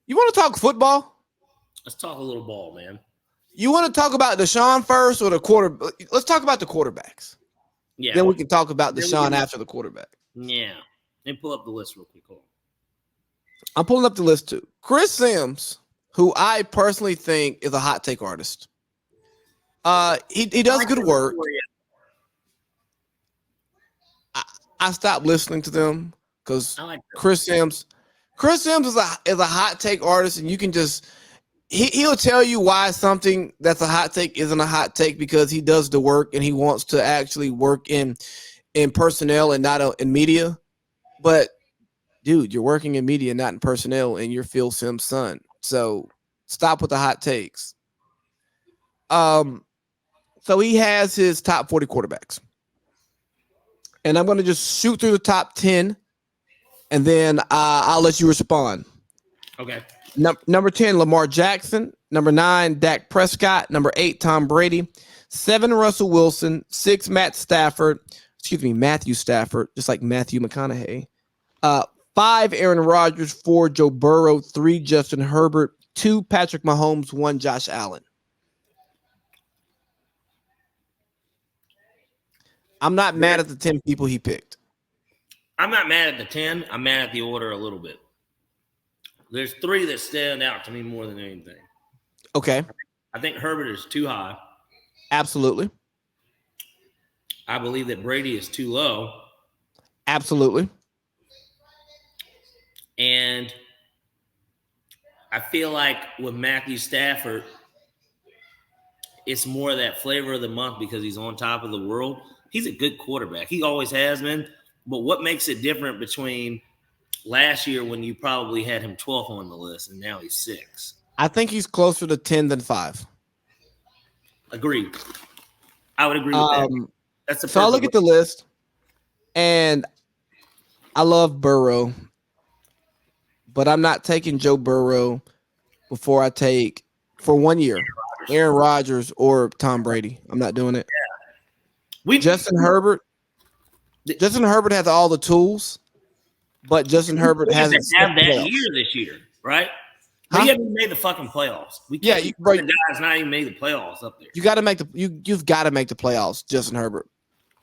You want to talk football? Let's talk a little ball, man. You want to talk about Deshaun first or the quarter? Let's talk about the quarterbacks. Yeah. Then we can talk about Then we Deshaun can- after the quarterback. Yeah. Let me pull up the list real quick. Hold on. I'm pulling up the list too. Chris Sims, who I personally think is a hot take artist. He does good work. I stopped listening to them because Chris Sims is a hot take artist, and you can just he'll tell you why something that's a hot take isn't a hot take because he does the work and he wants to actually work in personnel and not in media. But dude, you're working in media, not in personnel, and you're Phil Sims' son. So stop with the hot takes. So he has his top 40 quarterbacks. And I'm going to just shoot through the top 10, and then I'll let you respond. Okay. Number 10, Lamar Jackson. Number 9, Dak Prescott. Number 8, Tom Brady. 7, Russell Wilson. 6, Matthew Stafford, just like Matthew McConaughey. 5, Aaron Rodgers. 4, Joe Burrow. 3, Justin Herbert. 2, Patrick Mahomes. 1, Josh Allen. I'm not mad at the 10 people he picked. I'm not mad at the 10. I'm mad at the order a little bit. There's 3 that stand out to me more than anything. Okay. I think Herbert is too high. Absolutely. I believe that Brady is too low. Absolutely. And I feel like with Matthew Stafford, it's more of that flavor of the month because he's on top of the world. He's a good quarterback. He always has been. But what makes it different between last year when you probably had him 12th on the list and now he's 6? I think he's closer to 10 than 5. Agreed. I would agree with that. That's the so I look at the list, and I love Burrow, but I'm not taking Joe Burrow before I take, for 1 year, Aaron Rodgers or Tom Brady. I'm not doing it. Yeah. Justin Herbert has all the tools, but Justin Herbert hasn't have that year this year, right? Huh? We haven't made the fucking playoffs. We can't the guys not even made the playoffs up there. You got to make you've got to make the playoffs, Justin Herbert.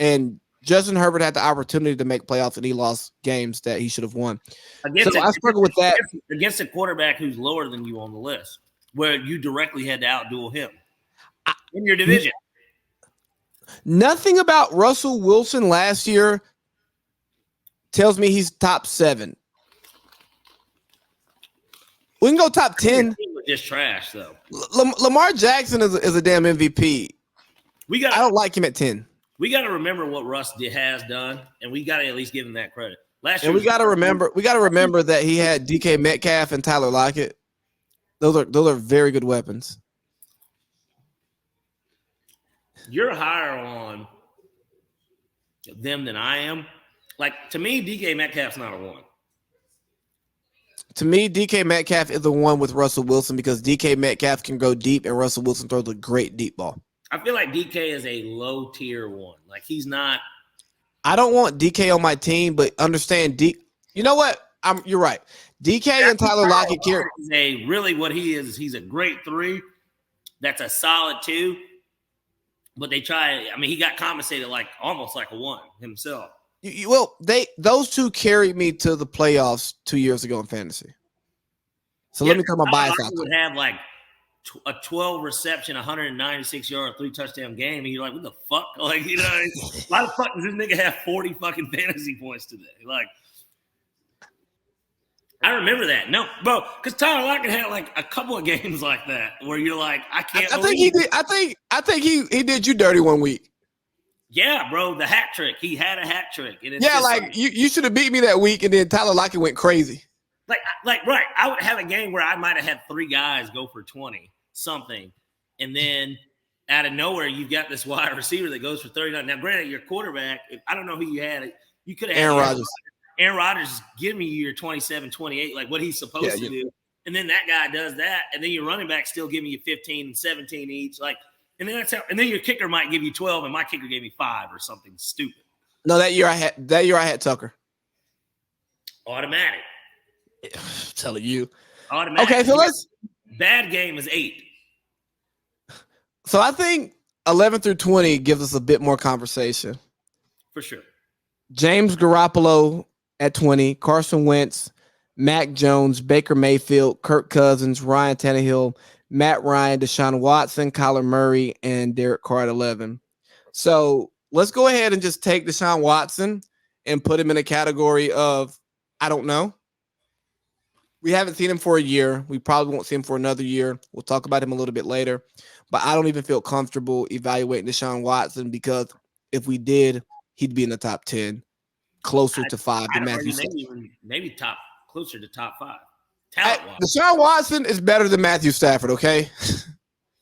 And Justin Herbert had the opportunity to make playoffs, and he lost games that he should have won. I struggle with that against a quarterback who's lower than you on the list, where you directly had to outduel him in your division. Nothing about Russell Wilson last year tells me he's top 7. We can go top 10. He was just trash, though. Lamar Jackson is a damn MVP. I don't like him at 10. We got to remember what Russ has done, and we got to at least give him that credit. Last year, and we got to remember that he had DK Metcalf and Tyler Lockett. Those are very good weapons. You're higher on them than I am. Like, to me, DK Metcalf's not a 1. To me, DK Metcalf is the one with Russell Wilson because DK Metcalf can go deep and Russell Wilson throws a great deep ball. I feel like DK is a low tier 1. Like, he's not. I don't want DK on my team, but understand you know what? You're right. DK and Tyler Lockett carry. Really what he is he's a great 3. That's a solid 2. But they try. I mean, he got compensated like almost like a 1 himself. Those 2 carried me to the playoffs 2 years ago in fantasy. So let me tell my bias out. Would have like a 12 reception, 196 yard, 3 touchdown game, and you're like, what the fuck? Like, why the fuck does this nigga have 40 fucking fantasy points today? Like, I remember that. No, bro, because Tyler Lockett had like a couple of games like that where you're like, I can't. I think he did. I think he did you dirty 1 week. Yeah, bro, the hat trick. He had a hat trick. And yeah, like you should have beat me that week, and then Tyler Lockett went crazy. Like, right. I would have a game where I might have had 3 guys go for 20 something, and then out of nowhere, you've got this wide receiver that goes for 39. Now, granted, your quarterback, I don't know who you had. You could have had Aaron Rodgers. Aaron Rodgers is giving you your 27, 28, like what he's supposed to do. And then that guy does that. And then your running back still giving you 15 and 17 each. Like, and then and then your kicker might give you 12, and my kicker gave me 5 or something stupid. No, that year I had Tucker. Automatic. telling you. Okay, so let's. Bad game is 8. So I think 11 through 20 gives us a bit more conversation. For sure. James Garoppolo at 20, Carson Wentz, Mac Jones, Baker Mayfield, Kirk Cousins, Ryan Tannehill, Matt Ryan, Deshaun Watson, Kyler Murray, and Derek Carr at 11. So let's go ahead and just take Deshaun Watson and put him in a category of, I don't know. We haven't seen him for a year. We probably won't see him for another year. We'll talk about him a little bit later. But I don't even feel comfortable evaluating Deshaun Watson because if we did, he'd be in the top 10, closer to 5 than Matthew Stafford. Maybe closer to top 5. Deshaun Watson is better than Matthew Stafford, okay?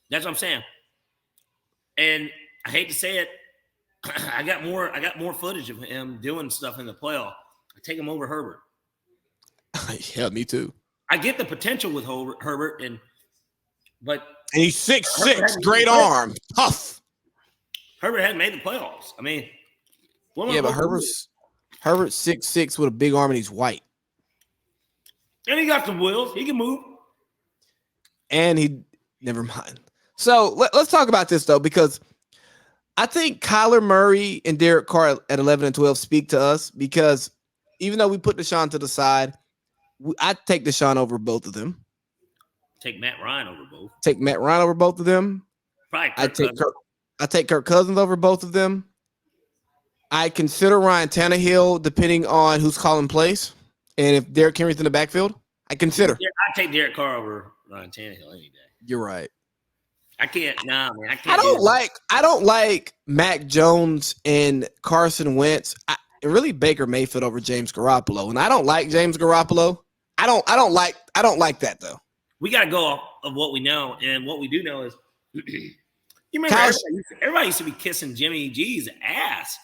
That's what I'm saying. And I hate to say it, I got more footage of him doing stuff in the playoff. I take him over Herbert. Yeah, me too. I get the potential with Herbert, but he's 6'6", great arm, tough. Herbert hadn't made the playoffs. I mean, but Herbert's 6'6" with a big arm and he's white. And he got some wheels. He can move. And never mind. So let's talk about this though, because I think Kyler Murray and Derek Carr at 11 and 12 speak to us because even though we put Deshaun to the side, I'd take Deshaun over both of them. Take Matt Ryan over both. Take Matt Ryan over both of them. Probably I take Kirk Cousins over both of them. I consider Ryan Tannehill depending on who's calling plays. And if Derrick Henry's in the backfield, I consider. Yeah, I take Derek Carr over Ryan Tannehill any day. You're right. I can't. Nah, man. I I can't. don't like Mac Jones and Carson Wentz. And really Baker Mayfield over James Garoppolo. And I don't like James Garoppolo. I don't like that though. We got to go off of what we know, and what we do know is you remember everybody used to be kissing Jimmy G's ass.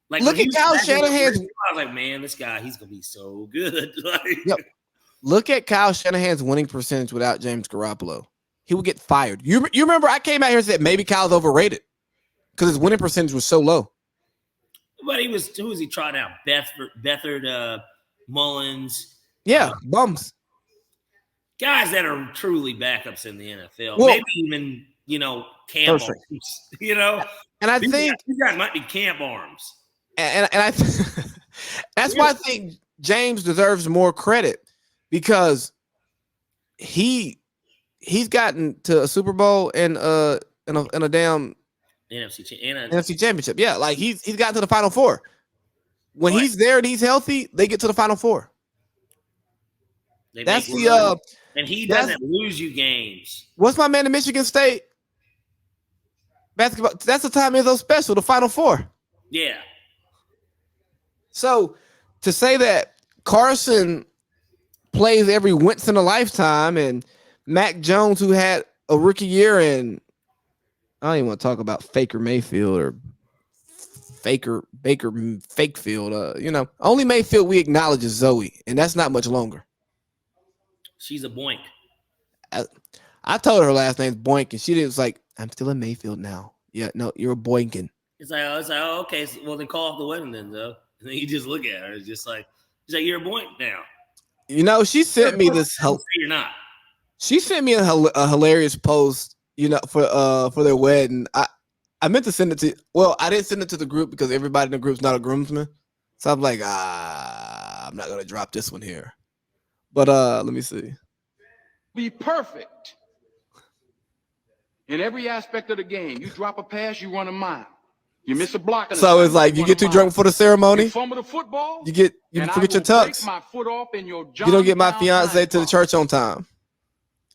Like, look at Kyle Shanahan's. I was like, man, this guy, he's gonna be so good. Yep. Look at Kyle Shanahan's winning percentage without James Garoppolo. He would get fired. You remember I came out here and said maybe Kyle's overrated because his winning percentage was so low. But who was he trying out? Beathard, Mullins. Yeah, bums. Guys that are truly backups in the NFL. Well, maybe even, camp arms. And I think these guys might be camp arms. And that's why I think James deserves more credit because he's gotten to a Super Bowl and a damn NFC championship. Yeah, like he's gotten to the Final Four. When he's there and he's healthy, they get to the Final Four. And he doesn't lose you games. What's my man in Michigan State basketball? That's the time Izzo special, the Final Four. Yeah. So to say that Carson plays every once in a lifetime and Mac Jones, who had a rookie year, and I don't even want to talk about Faker Mayfield or Baker Fakefield. Only Mayfield we acknowledge is Zoe, and that's not much longer. She's a boink. I told her last name's Boink, and she was like, I'm still in Mayfield now. Yeah, no, you're a Boinkin. It's like, oh, okay. Well, then call off the wedding then, though. And then you just look at her. It's just like, she's like, you're a Boink now. She sent me this. You're not. She sent me a hilarious post, for their wedding. I meant to send it to. Well, I didn't send it to the group because everybody in the group's not a groomsman. So I'm like, I'm not gonna drop this one here. But let me see. Be perfect in every aspect of the game. You drop a pass, you run a mile. You miss a block. So it's like you get too drunk before the ceremony. You fumble the football. You forget your tux. My foot off in your you don't get my fiance to the church on time.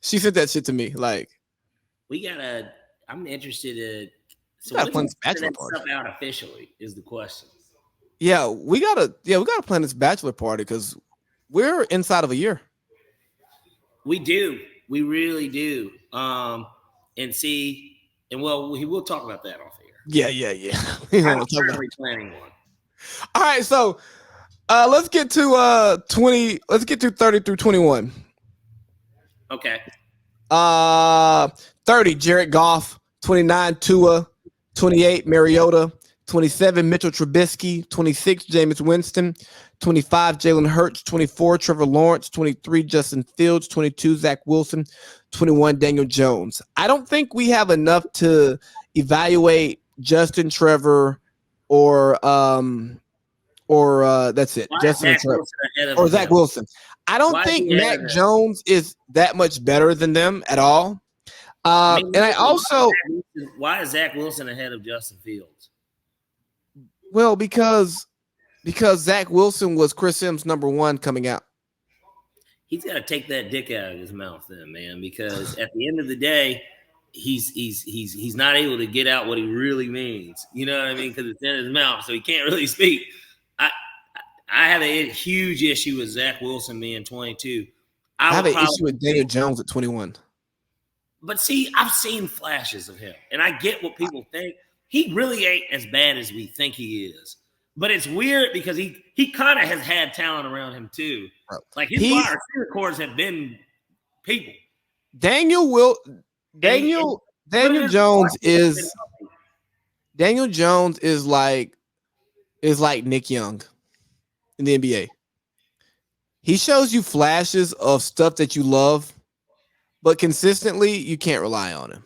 She sent that shit to me. Like, I'm interested in. So gotta plan this bachelor party stuff out officially is the question. Yeah, we gotta plan this bachelor party because we're inside of a year. We do. We really do. And we'll talk about that off air. Yeah. I'm currently planning one. All right, so let's get to 20. Let's get to 30 through 21. Okay. 30, Jared Goff. 29, Tua. 28, Mariota. 27, Mitchell Trubisky. 26, Jameis Winston. 25, Jalen Hurts. 24, Trevor Lawrence. 23, Justin Fields. 22, Zach Wilson. 21, Daniel Jones. I don't think we have enough to evaluate Justin, Trevor, or that's it. Why Justin Zach Wilson ahead of or Zach Wilson. I don't think Mac Jones is that much better than them at all. And I also why is Zach Wilson ahead of Justin Fields? Well, because Zach Wilson was Chris Sims' number one coming out. He's got to take that dick out of his mouth, then, man. Because at the end of the day, he's not able to get out what he really means. You know what I mean? Because it's in his mouth, so he can't really speak. I have a huge issue with Zach Wilson being 22. I have an issue with Daniel Jones at 21. But see, I've seen flashes of him, and I get what people think. He really ain't as bad as we think he is. But it's weird because he kind of has had talent around him too. Like his wide receiver cores have been people. Daniel Jones is like Nick Young in the NBA. He shows you flashes of stuff that you love, but consistently you can't rely on him.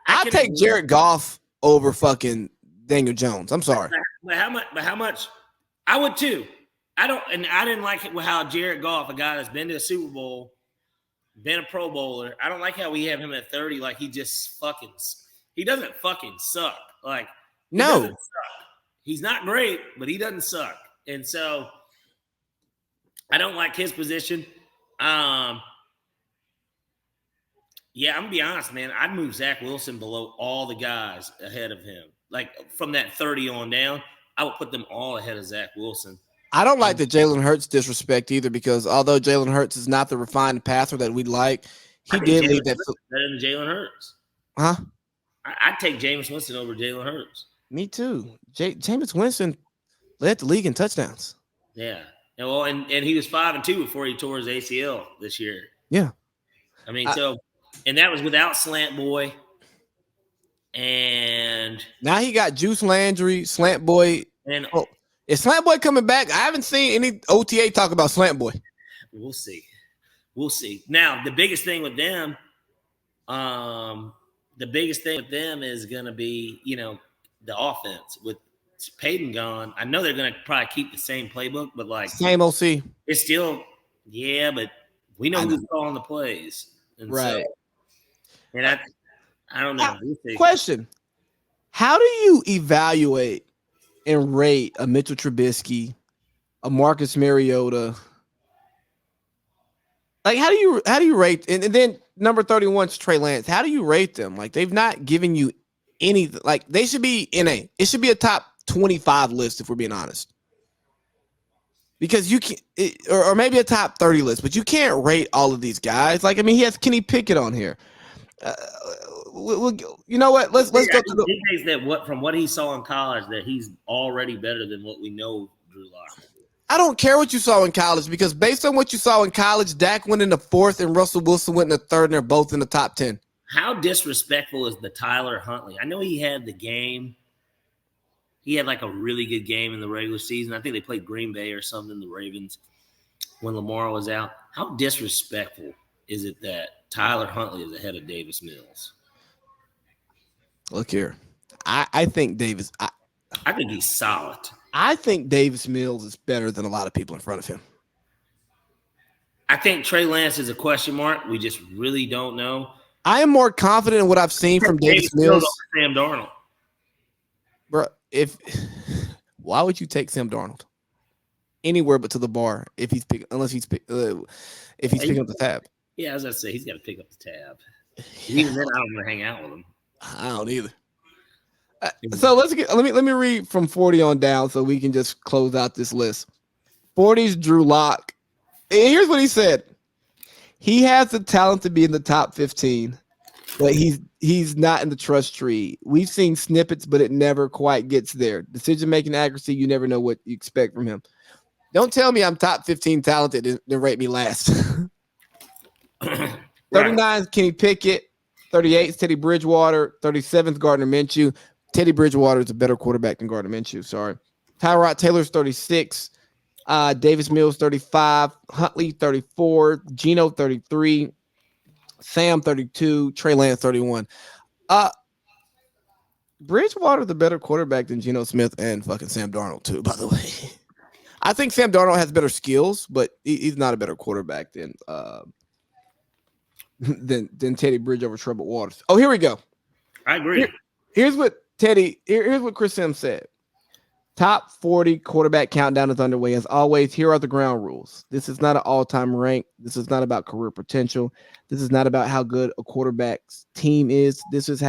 I'll take Jared Goff over fucking Daniel Jones. I'm sorry. But how much? I would too. I didn't like it with how Jared Goff, a guy that's been to a Super Bowl, been a Pro Bowler. I don't like how we have him at 30. Like he doesn't fucking suck. Like no, he's not great, but he doesn't suck. And so I don't like his position. Yeah, I'm gonna be honest, man. I'd move Zach Wilson below all the guys ahead of him. Like from that 30 on down, I would put them all ahead of Zach Wilson. I don't like the Jalen Hurts disrespect either, because although Jalen Hurts is not the refined passer that we'd like, he did lead that. Better than Jalen Hurts. Huh? I'd take Jameis Winston over Jalen Hurts. Me too. Jameis Winston led the league in touchdowns. Yeah. Well, and he was 5-2 before he tore his ACL this year. Yeah. I mean, and that was without Slant Boy. And now he got Juice Landry, Slant Boy. And is Slant Boy coming back? I haven't seen any OTA talk about Slant Boy. We'll see. Now, the biggest thing with them is going to be, the offense. With Peyton gone, I know they're going to probably keep the same playbook, but like same OC. It's still, but we know who's calling the plays. And right. So, and I don't know. Question. How do you evaluate and rate a Mitchell Trubisky, a Marcus Mariota? Like, how do you rate? And then number 31 is Trey Lance. How do you rate them? Like, they've not given you anything. Like, they should be it should be a top 25 list if we're being honest. Because you can, or maybe a top 30 list, but you can't rate all of these guys. Like, I mean, he has Kenny Pickett on here. You know what? Let's go to from what he saw in college, that he's already better than what we know Drew Lock. I don't care what you saw in college, because based on what you saw in college, Dak went in the 4th and Russell Wilson went in the 3rd, and they're both in the top 10. How disrespectful is the Tyler Huntley? I know he had the game. He had like a really good game in the regular season. I think they played Green Bay or something, the Ravens, when Lamar was out. How disrespectful is it that Tyler Huntley is ahead of Davis Mills? Look here. I think Davis. I think he's solid. I think Davis Mills is better than a lot of people in front of him. I think Trey Lance is a question mark. We just really don't know. I am more confident in what I've seen from Davis Mills. Sam Darnold. Bro, why would you take Sam Darnold anywhere but to the bar if he's picking up the tab? Yeah, as I say, he's got to pick up the tab. Even then, I don't want to hang out with him. I don't either. So let me read from 40 on down so we can just close out this list. 40's Drew Lock. And here's what he said. He has the talent to be in the top 15, but he's not in the trust tree. We've seen snippets, but it never quite gets there. Decision-making accuracy, you never know what you expect from him. Don't tell me I'm top 15 talented and then rate me last. 39 is Kenny Pickett. 38 is Teddy Bridgewater. 37 is Gardner Minshew. Teddy Bridgewater is a better quarterback than Gardner Minshew. Sorry. Tyrod Taylor's 36. Davis Mills 35. Huntley 34. Geno 33. Sam 32. Trey Lance 31. Bridgewater the better quarterback than Geno Smith and fucking Sam Darnold too, by the way. I think Sam Darnold has better skills, but he's not a better quarterback than Teddy Bridgewater, Troubled Waters. Oh, here we go. I agree. Here's what Chris Sims said. Top 40 quarterback countdown is underway. As always, here are the ground rules. This is not an all-time rank. This is not about career potential. This is not about how good a quarterback's team is. This is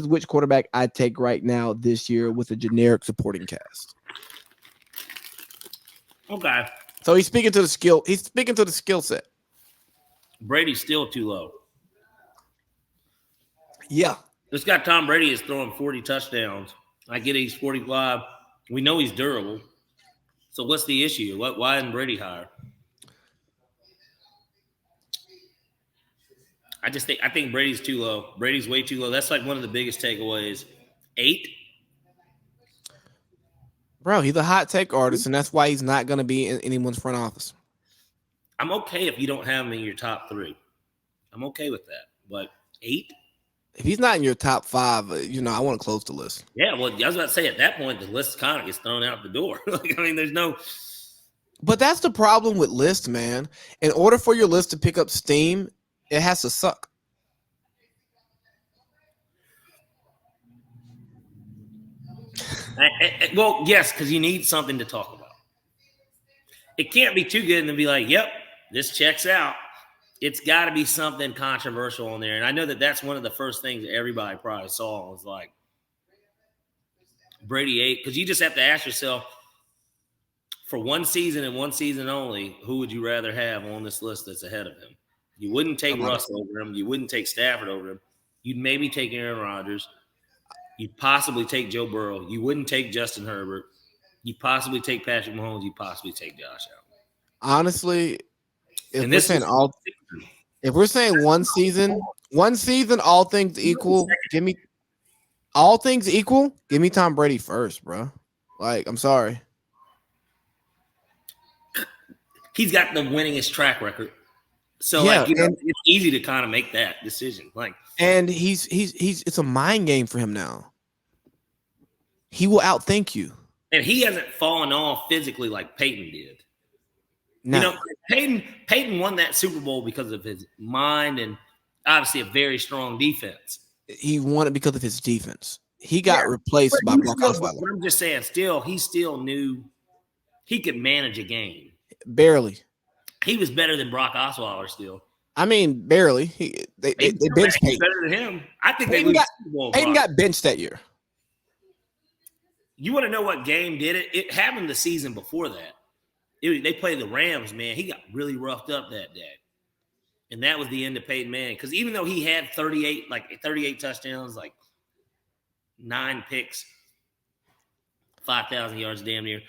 which quarterback I take right now this year with a generic supporting cast. Okay. So he's speaking to the skill. He's speaking to the skill set. Brady's still too low. Yeah. This guy Tom Brady is throwing 40 touchdowns. I get he's 45. We know he's durable. So what's the issue? Why isn't Brady higher? I think Brady's too low. Brady's way too low. That's like one of the biggest takeaways. 8. Bro, he's a hot take artist, and that's why he's not going to be in anyone's front office. I'm okay if you don't have him in your top 3. I'm okay with that. But 8? If he's not in your top 5, I want to close the list. Yeah, well, I was about to say at that point, the list kind of gets thrown out the door. There's no. But that's the problem with lists, man. In order for your list to pick up steam, it has to suck. Well, yes, because you need something to talk about. It can't be too good and then be like, yep, this checks out. It's got to be something controversial on there. And I know that that's one of the first things that everybody probably saw was like Brady 8. Because you just have to ask yourself, for one season and one season only, who would you rather have on this list that's ahead of him? You wouldn't take Russ over him. You wouldn't take Stafford over him. You'd maybe take Aaron Rodgers. You'd possibly take Joe Burrow. You wouldn't take Justin Herbert. You'd possibly take Patrick Mahomes. You'd possibly take Josh Allen. Honestly, if we're saying one season, all things equal, give me Tom Brady first, bro. Like, I'm sorry. He's got the winningest track record. So yeah, it's easy to kind of make that decision. And he's it's a mind game for him now. He will outthink you. And he hasn't fallen off physically like Peyton did. No. Peyton won that Super Bowl because of his mind and obviously a very strong defense. He won it because of his defense. He got replaced by Brock Osweiler. I'm just saying, he still knew he could manage a game. Barely. He was better than Brock Osweiler still. I mean, barely. They benched Peyton. Better than him. I think Peyton got benched that year. You want to know what game did it? It happened the season before that. They played the Rams, man. He got really roughed up that day. And that was the end of Peyton Manning. Because even though he had 38 touchdowns, 9 picks, 5,000 yards damn near,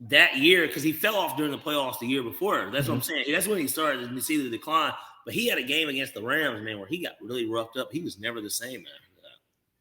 that year, because he fell off during the playoffs the year before. That's what I'm saying. That's when he started to see the decline. But he had a game against the Rams, man, where he got really roughed up. He was never the same, man.